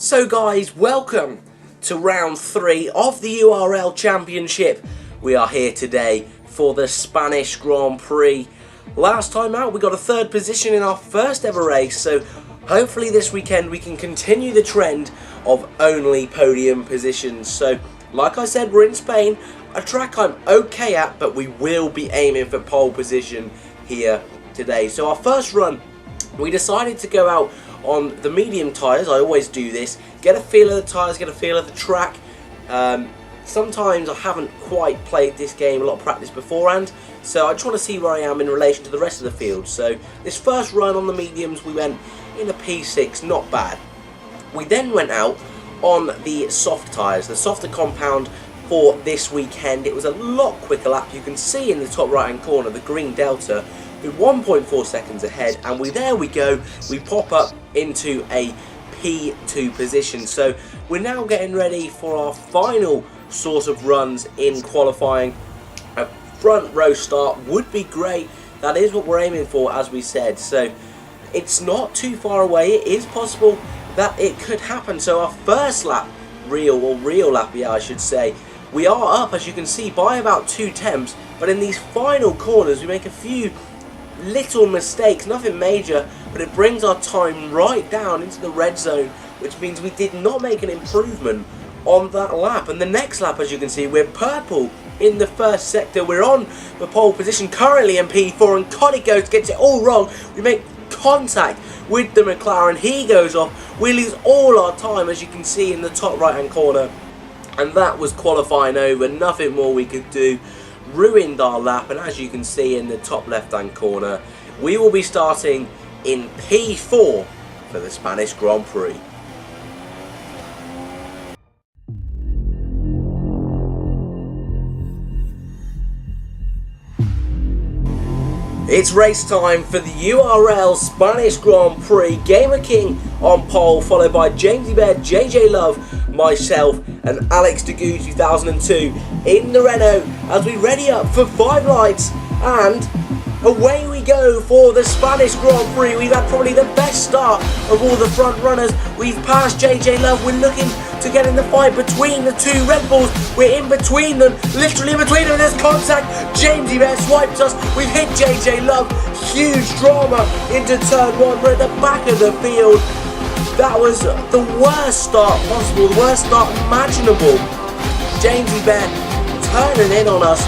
So guys, welcome to round 3 of the URL Championship. We are here today for the Spanish Grand Prix. Last time out we got a 3rd position in our first ever race, so hopefully this weekend we can continue the trend of only podium positions. So like I said, we're in Spain, a track I'm okay at, but we will be aiming for pole position here today. So our first run, we decided to go out on the medium tyres. I always do this, get a feel of the tyres, get a feel of the track. Sometimes I haven't quite played this game, a lot of practice beforehand, so I just want to see where I am in relation to the rest of the field. So this first run on the mediums we went in a P6, not bad. We then went out on the soft tyres, the softer compound for this weekend. It was a lot quicker lap. You can see in the top right hand corner the green delta with 1.4 seconds ahead, and there we go, we pop up into a P2 position. So we're now getting ready for our final sort of runs in qualifying. A front row start would be great. That is what we're aiming for, as we said. So it's not too far away. It is possible that it could happen. So our first lap, real lap, yeah, I should say, we are up, as you can see, by about 2 tenths. But in these final corners we make a few little mistakes, nothing major, but it brings our time right down into the red zone, which means we did not make an improvement on that lap. And the next lap, as you can see, we're purple in the first sector. We're on the pole position currently in P4, and Connie gets it all wrong. We make contact with the McLaren, he goes off, we lose all our time, as you can see in the top right hand corner, and that was qualifying over. Nothing more we could do. Ruined our lap, and as you can see in the top left hand corner, we will be starting in P4 for the Spanish Grand Prix. It's race time for the URL Spanish Grand Prix. Gamer King on pole, followed by Jamesy Bear, JJ Love, myself and Alex Degoo 2002 in the Renault as we ready up for 5 lights, and away we go for the Spanish Grand Prix. We've had probably the best start of all the front runners. We've passed JJ Love. We're looking to get in the fight between the 2 Red Bulls. We're in between them, literally in between them. There's contact. Jamesy Bear swiped us. We've hit JJ Love. Huge drama into turn 1. We're at the back of the field. That was the worst start possible, the worst start imaginable. Jamesy Bear turning in on us,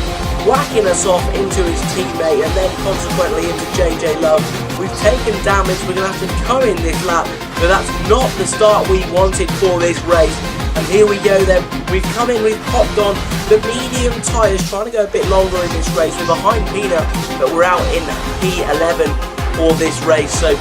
whacking us off into his teammate, and then consequently into JJ Love. We've taken damage. We're going to have to come in this lap, but that's not the start we wanted for this race. And here we go then, we've come in, we've popped on the medium tyres, trying to go a bit longer in this race. We're behind Peanut, but we're out in P11 for this race. So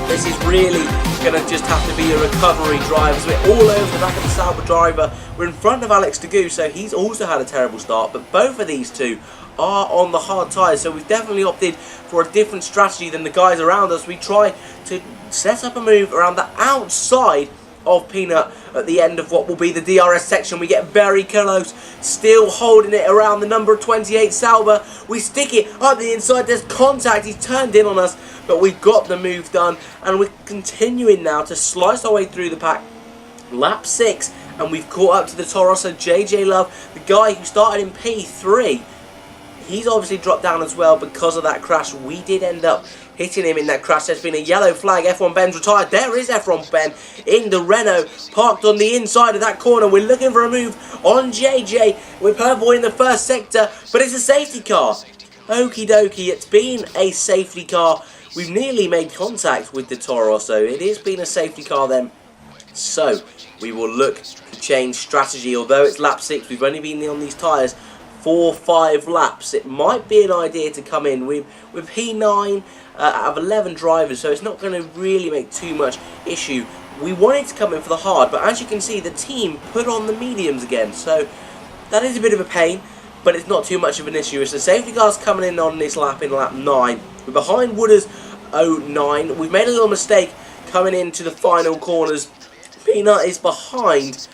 this is really going to just have to be a recovery drive, as we're all over the back of the Sauber driver. We're in front of Alex Degoo, so he's also had a terrible start, but both of these two are on the hard tyres, so we've definitely opted for a different strategy than the guys around us. We try to set up a move around the outside of Peanut at the end of what will be the DRS section. We get very close, still holding it around the number 28 Sauber. We stick it up the inside, there's contact, he's turned in on us, but we've got the move done, and we're continuing now to slice our way through the pack. Lap 6, and we've caught up to the Toro Rosso. JJ Love, the guy who started in P3, he's obviously dropped down as well because of that crash. We did end up hitting him in that crash. There's been a yellow flag. F1 Ben's retired. There is F1 Ben in the Renault, parked on the inside of that corner. We're looking for a move on JJ. We're purple in the first sector, but it's a safety car. Okie dokie, it's been a safety car. We've nearly made contact with the Toro Rosso. It has been a safety car then. So we will look to change strategy. Although it's lap 6, we've only been on these tyres 4-5 laps. It might be an idea to come in with P9 out of 11 drivers, so it's not going to really make too much issue. We wanted to come in for the hard, but as you can see, the team put on the mediums again, so that is a bit of a pain, but it's not too much of an issue. It's the safety cars coming in on this lap in lap 9. We're behind Wooders 09. We've made a little mistake coming into the final corners. Peanut is behind,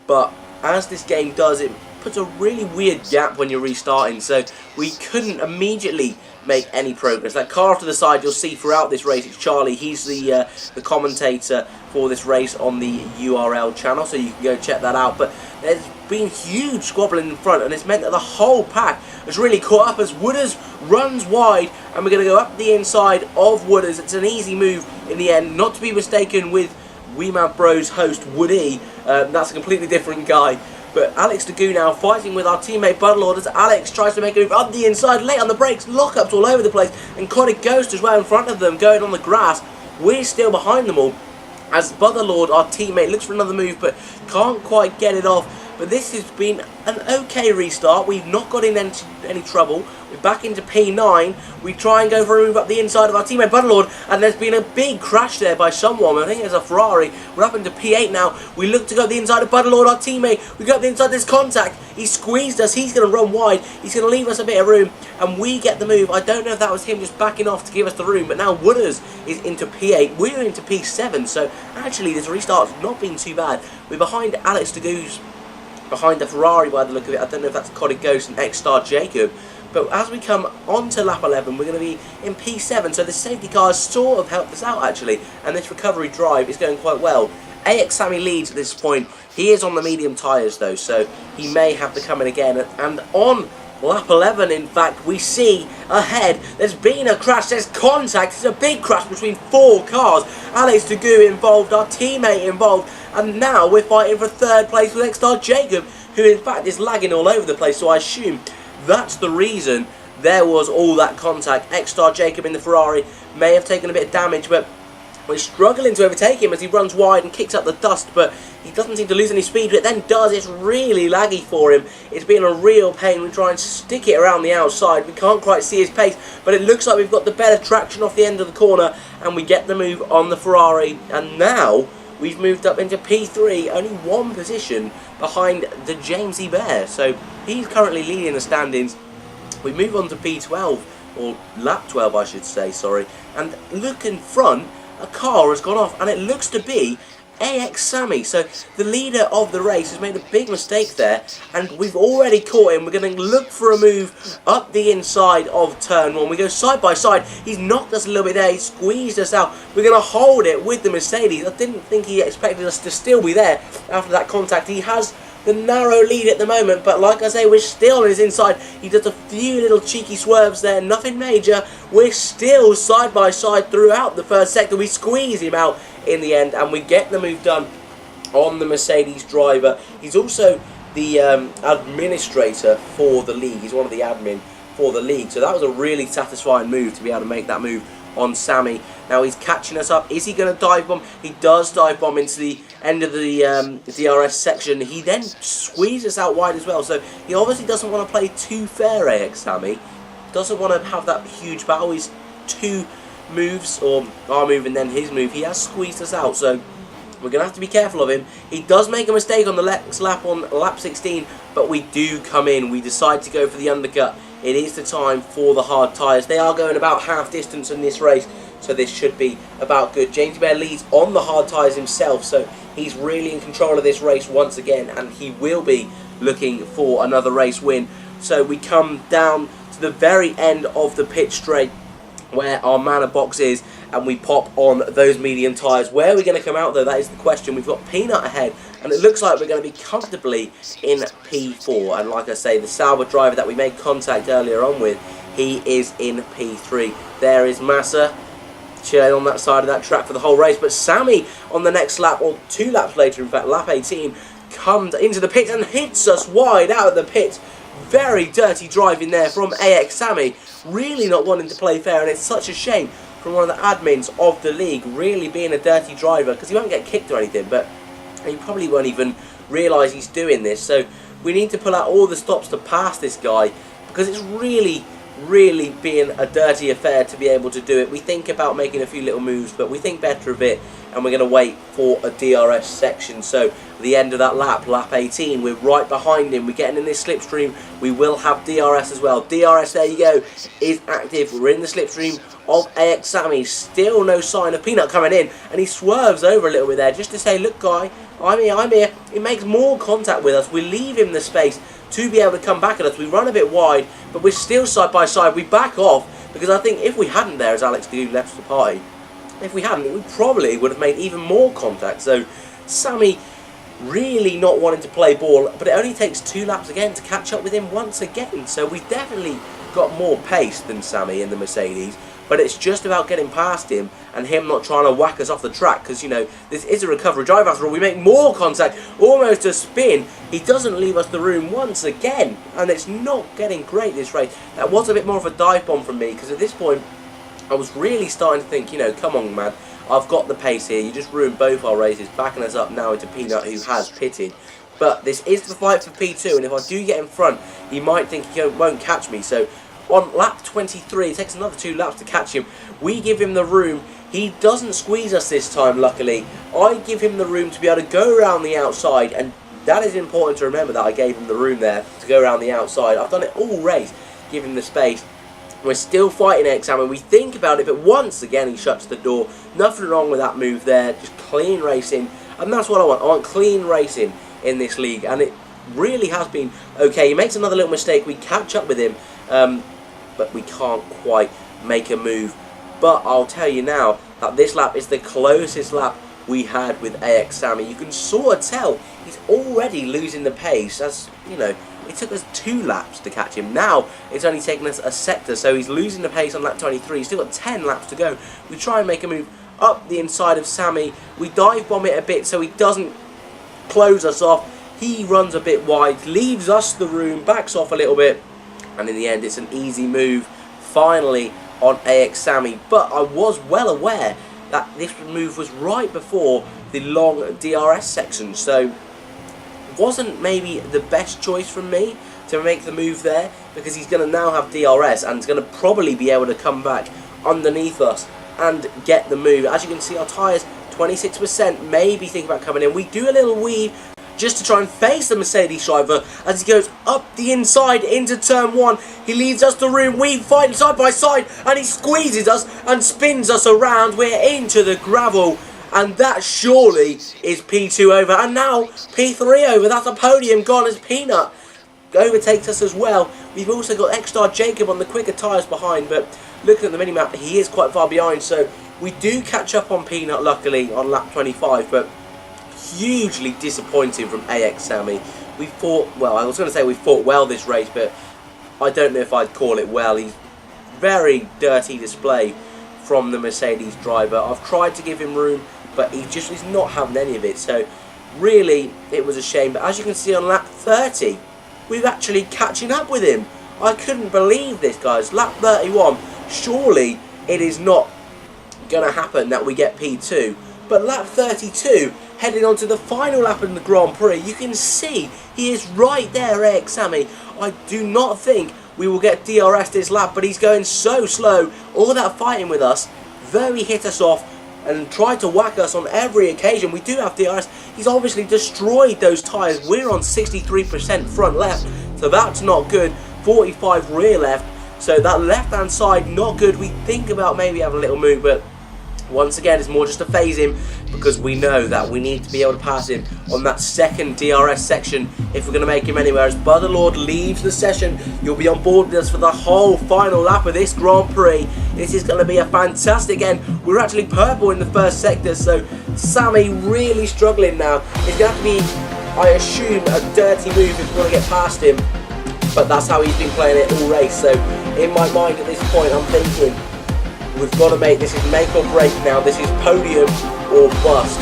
but as this game does, it puts a really weird gap when you're restarting, so we couldn't immediately make any progress. That car off to the side, you'll see throughout this race, it's Charlie. He's the commentator for this race on the URL channel, so you can go check that out. But there's been huge squabbling in front, and it's meant that the whole pack has really caught up as Wooders runs wide, and we're going to go up the inside of Wooders. It's an easy move in the end, not to be mistaken with WeMad Bros host Woody. That's a completely different guy. But Alex Degu now fighting with our teammate Budlord as Alex tries to make a move up the inside, late on the brakes, lockups all over the place, and Conic Ghost as well in front of them, going on the grass. We're still behind them all as Budlord, our teammate, looks for another move but can't quite get it off. But this has been an okay restart. We've not got in any trouble. We're back into P9. We try and go for a move up the inside of our teammate Budlord, and there's been a big crash there by someone. I think it's a Ferrari. We're up into P8 now. We look to go up the inside of Budlord, our teammate. We go up the inside, there's contact. He squeezed us. He's going to run wide. He's going to leave us a bit of room, and we get the move. I don't know if that was him just backing off to give us the room, but now Wooders is into P8. We're into P7, so actually this restart's not been too bad. We're behind Alex Degu's, behind the Ferrari by the look of it. I don't know if that's Conic Ghost and X-Star Jacob. But as we come on to lap 11, we're going to be in P7. So the safety cars sort of helped us out, actually. And this recovery drive is going quite well. AX Sammy leads at this point. He is on the medium tyres, though, so he may have to come in again. And on lap 11, in fact, we see ahead, there's been a crash, there's contact. It's a big crash between 4 cars. Alex Degu involved, our teammate involved. And now we're fighting for 3rd place with X-Star Jacob, who in fact is lagging all over the place, so I assume that's the reason there was all that contact. X-Star Jacob in the Ferrari may have taken a bit of damage, but we're struggling to overtake him as he runs wide and kicks up the dust, but he doesn't seem to lose any speed, but then does. It's really laggy for him. It's been a real pain. We try and stick it around the outside. We can't quite see his pace, but it looks like we've got the better traction off the end of the corner, and we get the move on the Ferrari, and now we've moved up into P3, only 1 position behind the Jamesy Bear. So he's currently leading the standings. We move on to P12, or lap 12 I should say, sorry. And look in front, a car has gone off, and it looks to be AX Sammy. So the leader of the race has made a big mistake there, and we've already caught him. We're going to look for a move up the inside of turn 1. We go side by side. He's knocked us a little bit there. He squeezed us out. We're going to hold it with the Mercedes. I didn't think he expected us to still be there after that contact. He has the narrow lead at the moment, but like I say, we're still on his inside. He does a few little cheeky swerves there, nothing major. We're still side by side throughout the first sector. We squeeze him out in the end, and we get the move done on the Mercedes driver. He's also the administrator for the league. He's one of the admin for the league, so that was a really satisfying move to be able to make that move on Sammy. Now he's catching us up. Is he going to dive bomb? He does dive bomb into the end of the DRS section. He then squeezes out wide as well, so he obviously doesn't want to play too fair, AX Sammy. Doesn't want to have that huge battle. He's 2 moves, or our move and then his move. He has squeezed us out, so we're going to have to be careful of him. He does make a mistake on the next lap, on lap 16, but we do come in. We decide to go for the undercut. It is the time for the hard tyres. They are going about half distance in this race, so this should be about good. James Bear leads on the hard tyres himself, so he's really in control of this race once again, and he will be looking for another race win. So we come down to the very end of the pit straight, where our manor box is, and we pop on those medium tyres. Where are we going to come out though? That is the question. We've got Peanut ahead, and it looks like we're going to be comfortably in P4. And like I say, the Sauber driver that we made contact earlier on with, he is in P3. There is Massa chilling on that side of that track for the whole race. But Sammy on the next lap, or 2 laps later in fact, lap 18, comes into the pit and hits us wide out of the pit. Very dirty driving there from AX Sammy, really not wanting to play fair, and it's such a shame from one of the admins of the league, really being a dirty driver, because he won't get kicked or anything, but he probably won't even realise he's doing this. So we need to pull out all the stops to pass this guy, because it's really being a dirty affair to be able to do it. We think about making a few little moves, but we think better of it, and we're going to wait for a DRS section. So the end of that lap, lap 18, we're right behind him. We're getting in this slipstream. We will have DRS as well. DRS, there you go, is active. We're in the slipstream of AX Sammy. Still no sign of Peanut coming in, and he swerves over a little bit there just to say, look guy, I'm here. He makes more contact with us. We leave him the space to be able to come back at us. We run a bit wide, but we're still side by side. We back off because I think if we hadn't there, as Alex Goo left the party, if we hadn't, we probably would have made even more contact. So Sammy really not wanting to play ball, but it only takes 2 laps again to catch up with him once again. So we've definitely got more pace than Sammy in the Mercedes, but it's just about getting past him and him not trying to whack us off the track, because, you know, this is a recovery drive after all. We make more contact, almost a spin. He doesn't leave us the room once again, and it's not getting great this race. That was a bit more of a dive bomb from me, because at this point I was really starting to think, you know, come on, man, I've got the pace here. You just ruined both our races, backing us up now into Peanut, who has pitted. But this is the fight for P2, and if I do get in front, he might think he won't catch me. So on lap 23, it takes another 2 laps to catch him. We give him the room. He doesn't squeeze us this time, luckily. I give him the room to be able to go around the outside, and that is important to remember, that I gave him the room there to go around the outside. I've done it all race, give him the space. We're still fighting Exam, and we think about it, but once again he shuts the door. Nothing wrong with that move there, just clean racing, and that's what I want. I want clean racing in this league, and it really has been okay. He makes another little mistake, we catch up with him, but we can't quite make a move. But I'll tell you now that this lap is the closest lap we had with AX Sammy. You can sort of tell he's already losing the pace, as, you know, it took us 2 laps to catch him. Now it's only taken us a sector, so he's losing the pace on lap 23. He's still got 10 laps to go. We try and make a move up the inside of Sammy. We dive bomb it a bit so he doesn't close us off. He runs a bit wide, leaves us the room, backs off a little bit, and in the end it's an easy move finally on AX Sammy. But I was well aware that this move was right before the long DRS section, so wasn't maybe the best choice from me to make the move there, because he's going to now have DRS and he's going to probably be able to come back underneath us and get the move. As you can see, our tyres 26%, maybe think about coming in. We do a little weave just to try and face the Mercedes driver as he goes up the inside into turn 1. He leaves us the room, we fight side by side, and he squeezes us and spins us around. We're into the gravel, and that surely is P2 over, and now P3 over. That's a podium gone as Peanut overtakes us as well. We've also got X-Star Jacob on the quicker tyres behind, but looking at the minimap, he is quite far behind, so we do catch up on Peanut luckily on lap 25, but hugely disappointing from AX Sammy. We fought, well, I was going to say we fought well this race, but I don't know if I'd call it well. He's very dirty display from the Mercedes driver. I've tried to give him room, but he just is not having any of it, so really it was a shame. But as you can see on lap 30, we're actually catching up with him. I couldn't believe this, guys. Lap 31, surely it is not going to happen that we get P2, but lap 32, heading on to the final lap in the Grand Prix, you can see he is right there, AX Sammy. I do not think we will get DRS this lap, but he's going so slow. All that fighting with us, though he hit us off and tried to whack us on every occasion, we do have DRS. He's obviously destroyed those tyres. We're on 63% front left, so that's not good. 45 rear left, so that left hand side not good. We think about maybe having a little move, but once again it's more just to phase him, because we know that we need to be able to pass him on that second DRS section if we're going to make him anywhere. As Butterlord leaves the session, you'll be on board with us for the whole final lap of this Grand Prix. This is going to be a fantastic end. We're actually purple in the first sector, so Sammy really struggling now. It's going to have to be, I assume, a dirty move if we want to get past him, but that's how he's been playing it all race. So in my mind at this point, I'm thinking we've got to make, this is make or break now. This is podium or bust,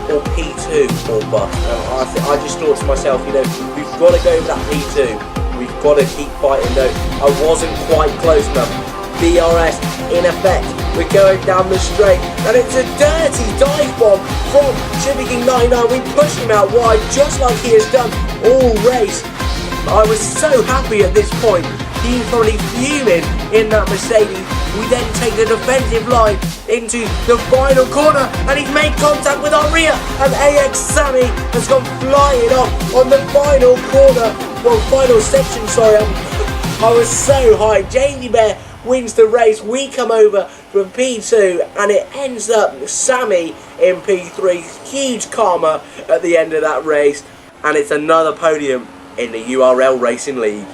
or P2 or bust. And I just thought to myself, you know, we've got to go for that P2. We've got to keep fighting. No, I wasn't quite close enough. DRS in effect. We're going down the straight, and it's a dirty dive bomb from Chippyking99. We push him out wide, just like he has done all race. I was so happy at this point. He's probably fuming in that Mercedes. We then take the defensive line into the final corner, and he's made contact with our rear, and AX Sammy has gone flying off on the final corner, well, final section, sorry. I was so high. Jamie Bear wins the race. We come over from P2, and it ends up Sammy in P3. Huge karma at the end of that race, and it's another podium in the URL Racing League.